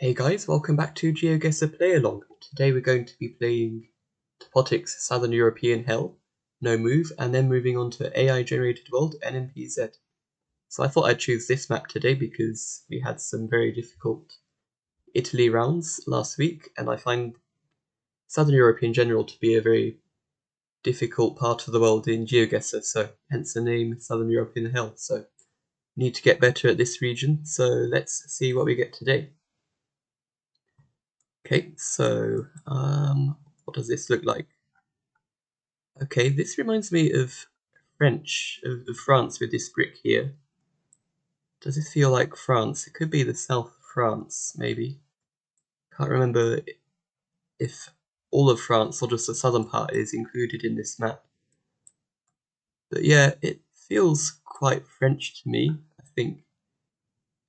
Hey guys, welcome back to GeoGuessr Play Along. Today we're going to be playing Topotics Southern European Hell, No Move, and then moving on to AI Generated World, NMPZ. So I thought I'd choose this map today because we had some very difficult Italy rounds last week, and I find Southern Europe in general to be a very difficult part of the world in GeoGuessr, so hence the name Southern European Hell. So need to get better at this region, so let's see what we get today. Okay, so what does this look like? Okay, this reminds me of of France with this brick here. Does this feel like France? It could be the south of France, maybe. Can't remember if all of France or just the southern part is included in this map. But yeah, it feels quite French to me, I think.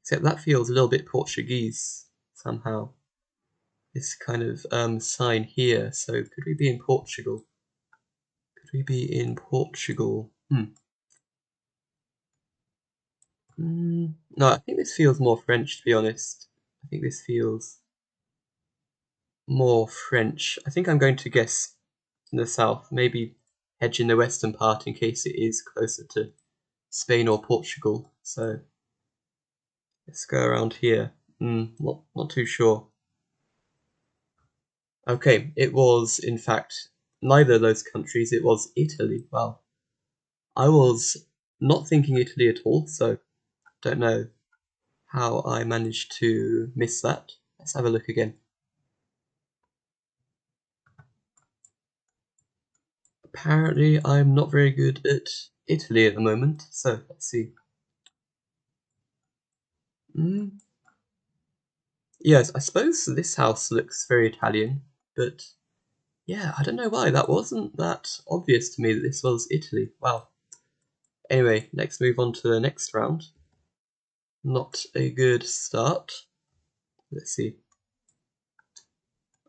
Except that feels a little bit Portuguese somehow. This kind of sign here, so could we be in Portugal? Could we be in Portugal? No, I think this feels more French, to be honest. I think this feels more French. I think I'm going to guess in the south, maybe hedge in the western part in case it is closer to Spain or Portugal. So let's go around here. Not too sure. Okay, it was in fact neither of those countries, it was Italy. Wow. I was not thinking Italy at all, so don't know how I managed to miss that. Let's have a look again. Apparently, I'm not very good at Italy at the moment, so let's see. Yes, I suppose this house looks very Italian, but yeah, I don't know why. That wasn't that obvious to me that this was Italy. Wow. Anyway, let's move on to the next round. Not a good start. Let's see.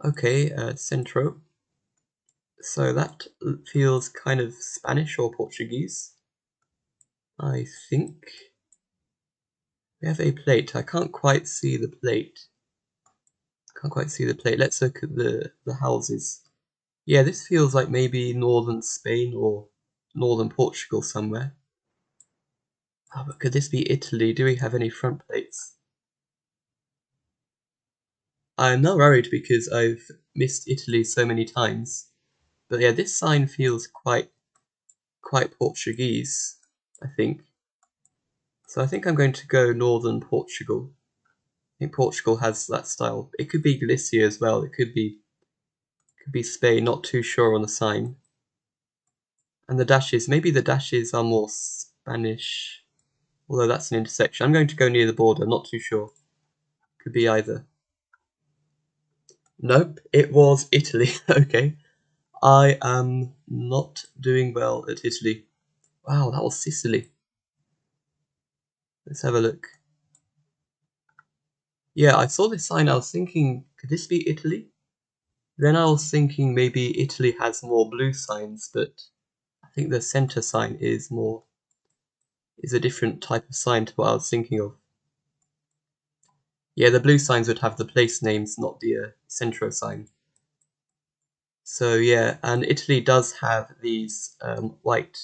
Okay, Centro. So that feels kind of Spanish or Portuguese, I think. We have a plate. I can't quite see the plate. Let's look at the houses. Yeah, this feels like maybe northern Spain or northern Portugal somewhere. Oh, but could this be Italy? Do we have any front plates? I'm now worried because I've missed Italy so many times. But yeah, this sign feels quite Portuguese, I think. So I think I'm going to go northern Portugal. I think Portugal has that style. It could be Galicia as well. It could be Spain. Not too sure on the sign. And the dashes. Maybe the dashes are more Spanish. Although that's an intersection. I'm going to go near the border. Not too sure. Could be either. Nope, it was Italy. Okay. I am not doing well at Italy. Wow, that was Sicily. Let's have a look. Yeah, I saw this sign. I was thinking, could this be Italy? Then I was thinking maybe Italy has more blue signs, but I think the center sign is a different type of sign to what I was thinking of. Yeah, the blue signs would have the place names, not the centro sign. So yeah, and Italy does have these white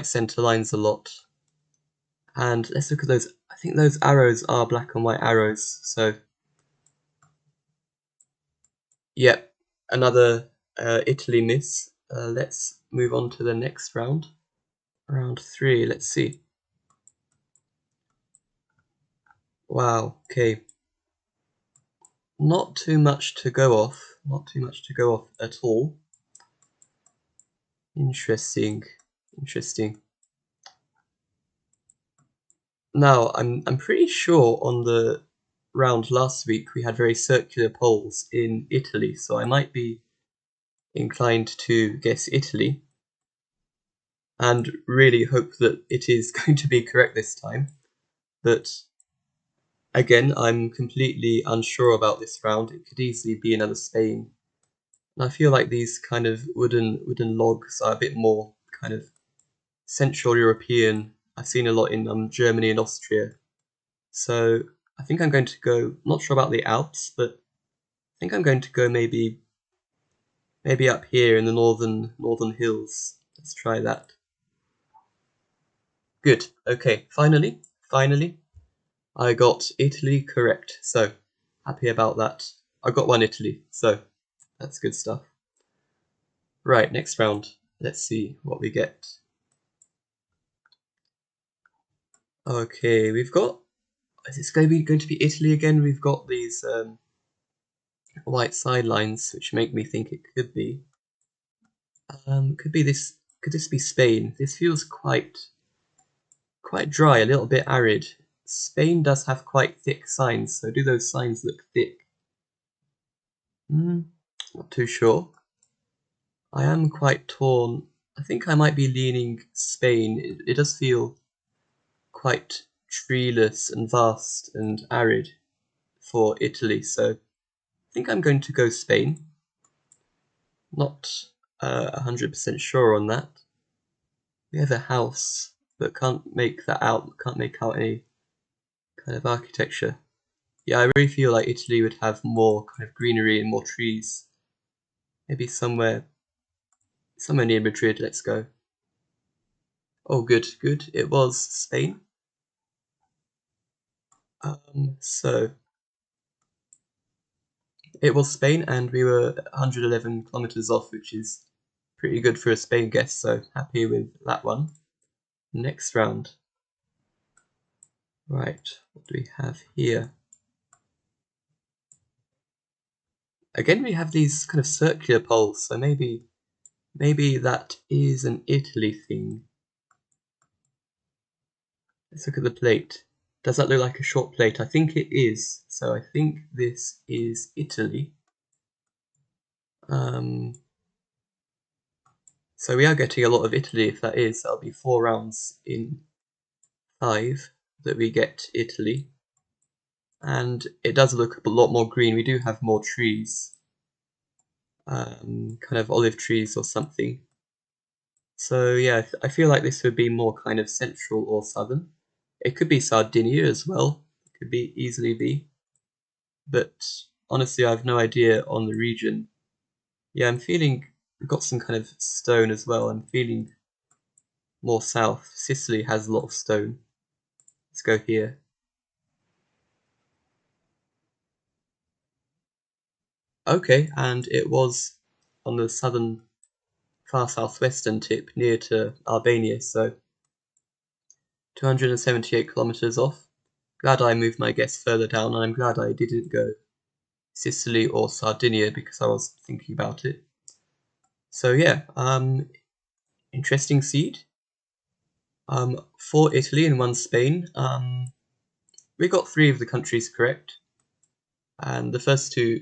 center lines a lot. And let's look at those. I think those arrows are black and white arrows. So yep, another Italy miss. Let's move on to the next round. Round 3. Let's see. Wow. Okay. Not too much to go off. Not too much to go off at all. Interesting. Now, I'm pretty sure on the round last week we had very circular poles in Italy, so I might be inclined to guess Italy and really hope that it is going to be correct this time. But again, I'm completely unsure about this round. It could easily be another Spain. And I feel like these kind of wooden logs are a bit more kind of Central European. I've seen a lot in Germany and Austria. So I I think I'm going to go, not sure about the Alps, but I think I'm going to go maybe up here in the northern hills. Let's try that. Good. Okay, finally, I got Italy correct. So happy about that. I got one Italy, so that's good stuff. Right, next round. Let's see what we get. Okay, we've got. Is this going to be Italy again? We've got these white sidelines, which make me think it could be. Could be this. Could this be Spain? This feels quite dry, a little bit arid. Spain does have quite thick signs, so do those signs look thick? Not too sure. I am quite torn. I think I might be leaning Spain. It does feel quite treeless and vast and arid for Italy, so I think I'm going to go Spain. Not 100% sure on that. We have a house, but can't make that out. Can't make out any kind of architecture. Yeah, I really feel like Italy would have more kind of greenery and more trees. Maybe somewhere near Madrid. Let's go. Oh, good. It was Spain. So it was Spain, and we were 111 kilometers off, which is pretty good for a Spain guess. So happy with that one. Next round. Right, what do we have here? Again, we have these kind of circular poles, so maybe that is an Italy thing. Let's look at the plate. Does that look like a short plate? I think it is. So I think this is Italy. So we are getting a lot of Italy if that is. That'll be 4 rounds in 5 that we get Italy. And it does look a lot more green. We do have more trees. Kind of olive trees or something. So yeah, I feel like this would be more kind of central or southern. It could be Sardinia as well. It could be easily be. But honestly, I have no idea on the region. Yeah, I'm feeling we've got some kind of stone as well. I'm feeling more south. Sicily has a lot of stone. Let's go here. Okay, and it was on the far southwestern tip near to Albania, so 278 kilometers off. Glad I moved my guess further down, and I'm glad I didn't go Sicily or Sardinia because I was thinking about it. So yeah, interesting seed. 4 Italy and 1 Spain. We got 3 of the countries correct, and the first two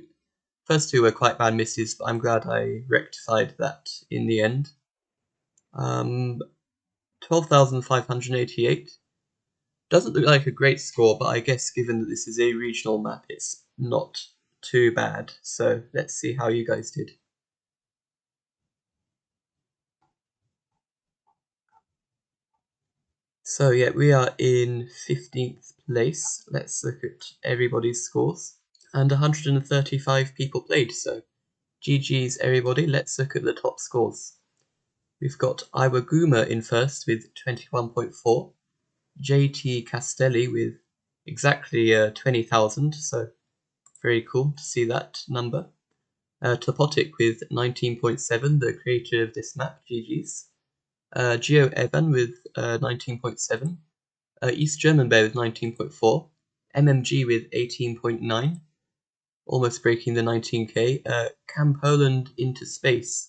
were quite bad misses, but I'm glad I rectified that in the end. 12,588 doesn't look like a great score, but I guess given that this is a regional map, it's not too bad. So let's see how you guys did. So yeah, we are in 15th place. Let's look at everybody's scores. And 135 people played, so GG's everybody. Let's look at the top scores. We've got Iwaguma in first with 21.4, JT Castelli with exactly 20,000, so very cool to see that number. Topotic with 19.7, the creator of this map, GG's. Geo Evan with 19.7, East German Bear with 19.4, MMG with 18.9, almost breaking the 19k, Cam Poland into space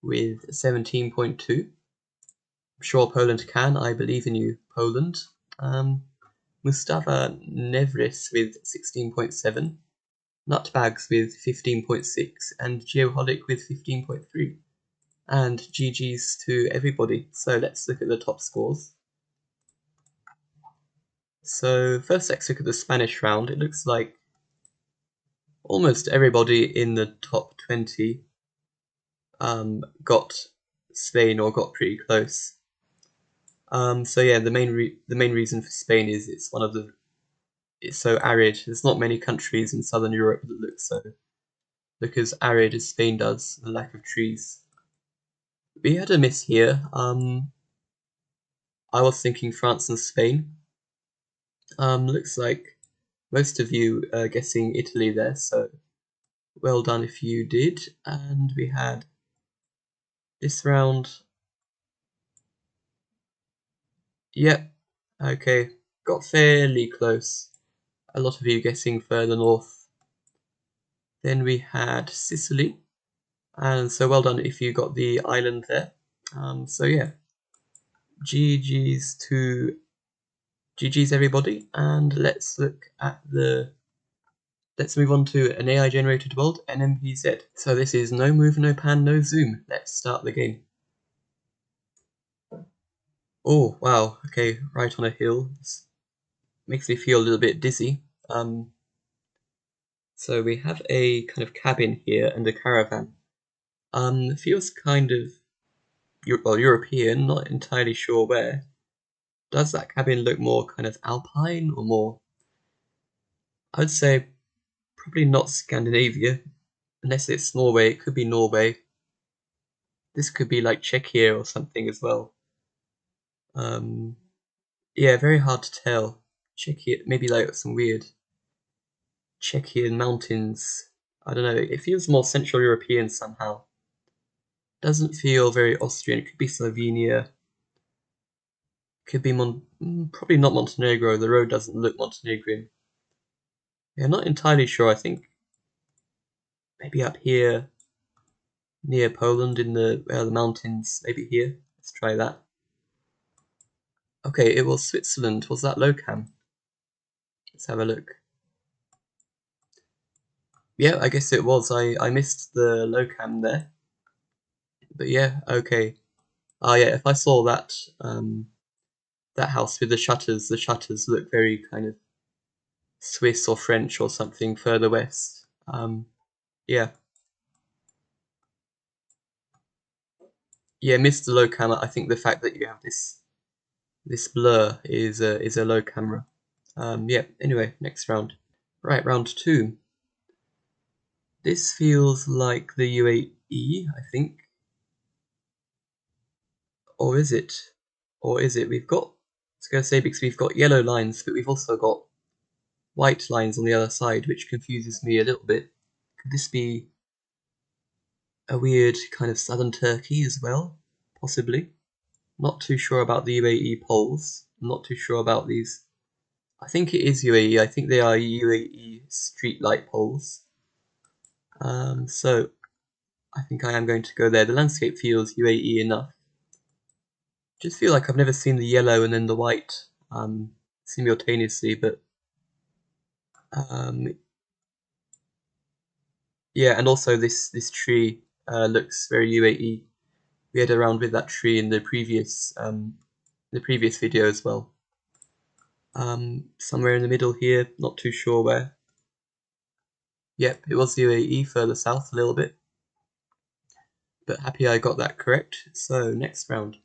with 17.2. I'm sure Poland can, I believe in you, Poland. Mustafa Nevris with 16.7, Nutbags with 15.6, and Geoholic with 15.3. And GG's to everybody. So let's look at the top scores. So first let's look at the Spanish round. It looks like almost everybody in the top 20 got Spain or got pretty close. So yeah, the main reason for Spain is it's one of the it's so arid. There's not many countries in southern Europe that look as arid as Spain does, the lack of trees. We had a miss here. I was thinking France and Spain. Looks like most of you are guessing Italy there, so well done if you did. And we had this round. Yep, okay, got fairly close. A lot of you guessing further north. Then we had Sicily, and so well done if you got the island there. So yeah, GG's to GG's everybody, and let's look at let's move on to an AI generated world, NMPZ. So this is no move, no pan, no zoom. Let's start the game. Oh wow, okay, right on a hill. This makes me feel a little bit dizzy. So we have a kind of cabin here and a caravan. Feels kind of European, not entirely sure where. Does that cabin look more kind of alpine or more? I would say probably not Scandinavia, unless it's Norway. It could be Norway. This could be like Czechia or something as well. Yeah, very hard to tell. Czechia, maybe like some weird Czechian mountains. I don't know. It feels more Central European somehow. Doesn't feel very Austrian. It could be Slovenia. Could be probably not Montenegro. The road doesn't look Montenegrin. Yeah, not entirely sure. I think maybe up here near Poland in the mountains. Maybe here. Let's try that. Okay, it was Switzerland. Was that lowcam? Let's have a look. Yeah, I guess it was. I missed the lowcam there. But yeah, okay. Yeah, if I saw that that house with the shutters look very kind of Swiss or French or something further west. Yeah. Yeah, missed the low camera. I think the fact that you have this blur is a low camera. Yeah, anyway, next round. Right, round 2. This feels like the UAE, I think. Or is it? Or is it? I was going to say because we've got yellow lines, but we've also got white lines on the other side, which confuses me a little bit. Could this be a weird kind of southern Turkey as well? Possibly. Not too sure about the UAE poles. I'm not too sure about these. I think it is UAE. I think they are UAE street light poles. So I think I am going to go there. The landscape feels UAE enough. Just feel like I've never seen the yellow and then the white simultaneously, but um, yeah, and also this tree looks very UAE. We had around with that tree in the previous video as well. Somewhere in the middle here, not too sure where. Yep, it was UAE further south a little bit. But happy I got that correct. So next round.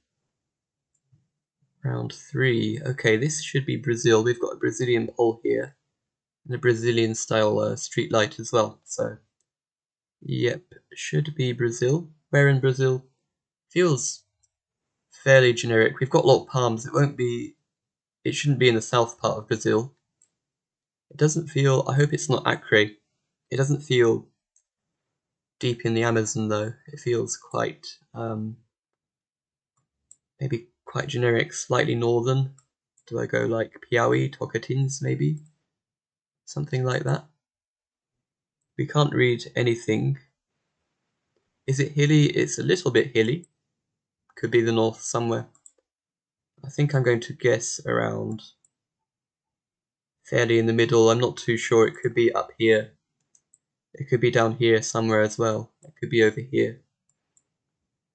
Round 3. Okay, this should be Brazil. We've got a Brazilian pole here. And a Brazilian style street light as well. So, yep, should be Brazil. Where in Brazil? Feels fairly generic. We've got a lot of palms. It shouldn't be in the south part of Brazil. It doesn't feel, I hope it's not Acre. It doesn't feel deep in the Amazon though. It feels quite, maybe quite generic, slightly northern. Do I go like Piauí, Tocantins maybe? Something like that. We can't read anything. Is it hilly? It's a little bit hilly. Could be the north somewhere. I think I'm going to guess around fairly in the middle. I'm not too sure. It could be up here. It could be down here somewhere as well. It could be over here.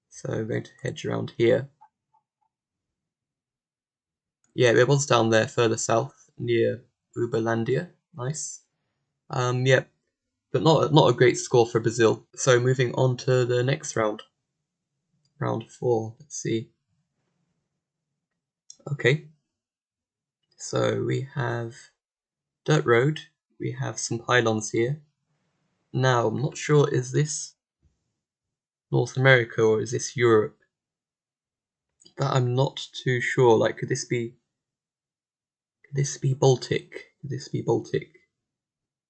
So I'm going to hedge around here. Yeah, it was down there further south near Uberlandia. Nice. Yeah, but not a great score for Brazil. So moving on to the next round. Round 4. Let's see. Okay. So we have dirt road. We have some pylons here. Now, I'm not sure, is this North America or is this Europe? That I'm not too sure. Like, could this be Baltic? Could this be Baltic?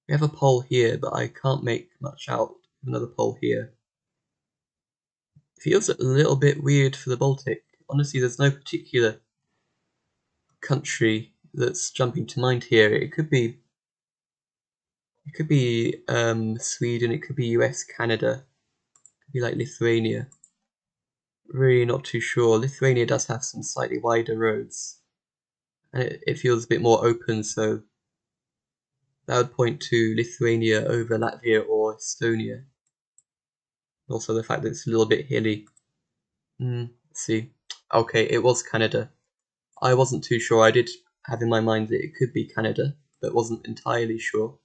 We have a pole here, but I can't make much out. Another pole here. Feels a little bit weird for the Baltic. Honestly, there's no particular country that's jumping to mind here. It could be Sweden. It could be US, Canada. It could be like Lithuania. Really not too sure. Lithuania does have some slightly wider roads, and it feels a bit more open. So that would point to Lithuania over Latvia or Estonia. Also, the fact that it's a little bit hilly. Let's see. Okay, it was Canada. I wasn't too sure. I did have in my mind that it could be Canada, but wasn't entirely sure.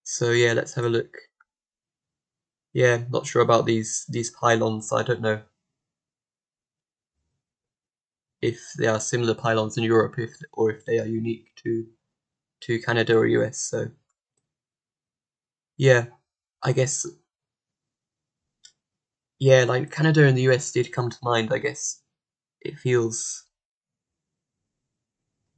So yeah, let's have a look. Yeah, not sure about these pylons. I don't know if they are similar pylons in Europe, or if they are unique to Canada or US. So yeah, I guess yeah, like Canada and the US did come to mind. I guess it feels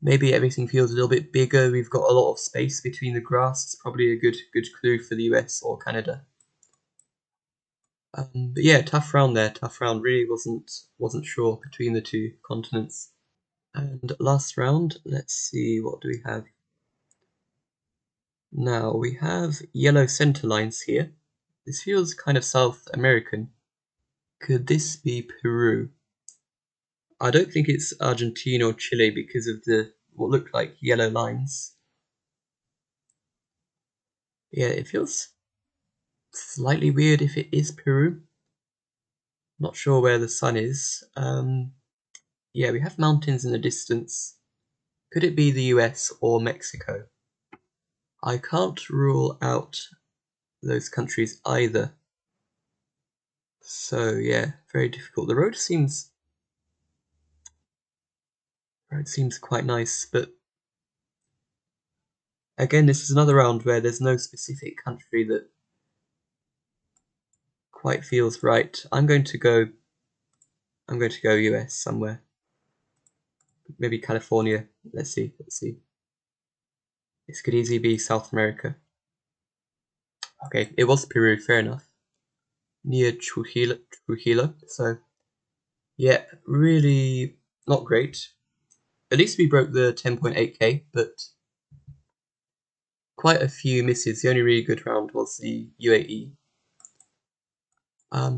maybe everything feels a little bit bigger. We've got a lot of space between the grass. It's probably a good clue for the US or Canada. But yeah, tough round there. Tough round. Really wasn't sure between the two continents. And last round, let's see, what do we have? Now we have yellow center lines here. This feels kind of South American. Could this be Peru? I don't think it's Argentina or Chile because of the what look like yellow lines. Yeah, it feels slightly weird if it is Peru. Not sure where the sun is. Yeah, we have mountains in the distance. Could it be the US or Mexico? I can't rule out those countries either. So yeah, very difficult. The road seems quite nice, but again, this is another round where there's no specific country that quite feels right. I'm going to go US somewhere. Maybe California. Let's see. This could easily be South America. Okay, it was Peru, fair enough. Near Trujillo. So yeah, really not great. At least we broke the 10.8k, but quite a few misses. The only really good round was the UAE.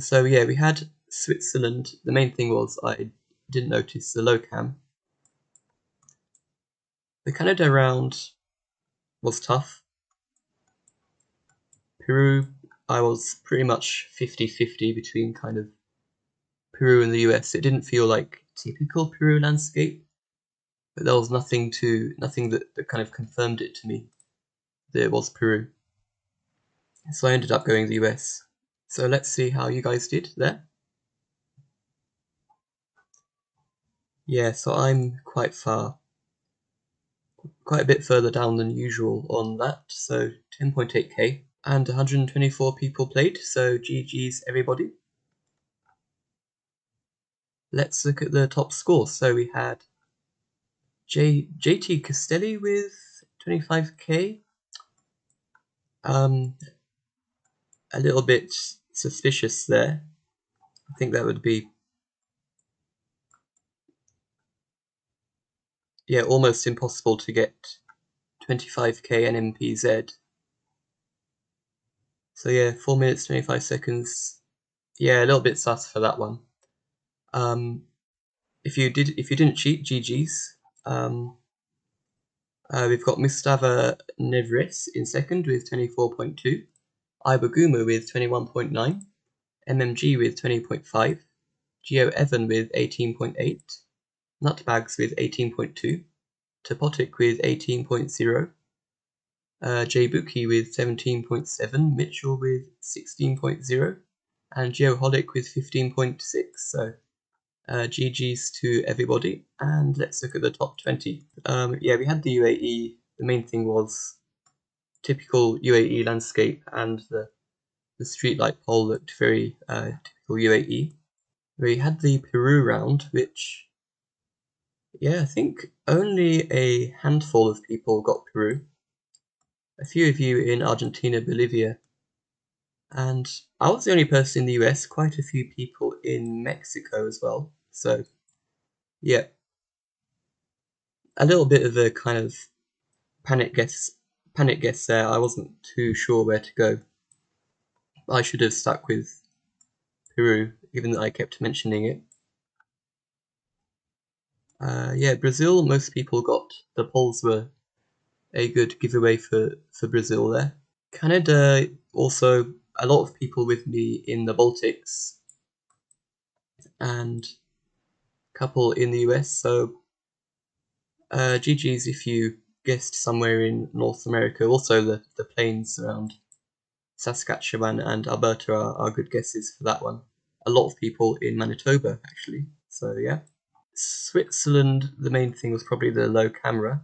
So yeah, we had Switzerland. The main thing was I didn't notice the lowcam. The Canada round was tough. Peru, I was pretty much 50-50 between kind of Peru and the US. It didn't feel like typical Peru landscape, but there was nothing that kind of confirmed it to me that it was Peru. So I ended up going the US. So let's see how you guys did there. Yeah, so I'm quite a bit further down than usual on that. So 10.8k and 124 people played. So GG's everybody. Let's look at the top scores. So we had JT Castelli with 25k. A little bit suspicious there. I think that would be almost impossible to get 25k NMPZ. So yeah, 4 minutes 25 seconds. Yeah, a little bit sus for that one. If you didn't cheat, GG's. We've got Mustafa Nevres in second with 24.2, Ibaguma with 21.9, MMG with 20.5, Geo Evan with 18.8, Nutbags with 18.2, Topotic with 18.0, Jbuki with 17.7, Mitchell with 16.0, and Geoholic with 15.6. So GG's to everybody, and let's look at the top 20. Yeah, we had the UAE. The main thing was typical UAE landscape, and the streetlight pole looked very typical UAE. We had the Peru round, which, yeah, I think only a handful of people got Peru. A few of you in Argentina, Bolivia, and I was the only person in the US, quite a few people in Mexico as well. So, yeah, a little bit of a kind of panic guess there. I wasn't too sure where to go. I should have stuck with Peru, given that I kept mentioning it. Yeah, Brazil, most people got. The polls were a good giveaway for Brazil there. Canada, also a lot of people with me in the Baltics, and a couple in the US, so GG's if you guessed somewhere in North America. Also, the plains around Saskatchewan and Alberta are good guesses for that one. A lot of people in Manitoba, actually, so yeah. Switzerland, the main thing was probably the low camera,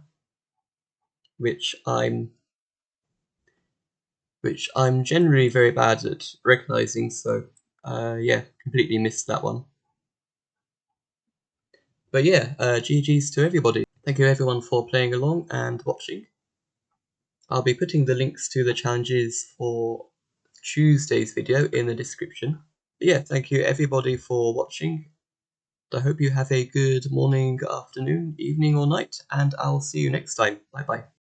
which I'm generally very bad at recognizing, so yeah, completely missed that one. But yeah, GG's to everybody. Thank you everyone for playing along and watching. I'll be putting the links to the challenges for Tuesday's video in the description. But yeah, thank you everybody for watching. I hope you have a good morning, afternoon, evening or night, and I'll see you next time. Bye bye.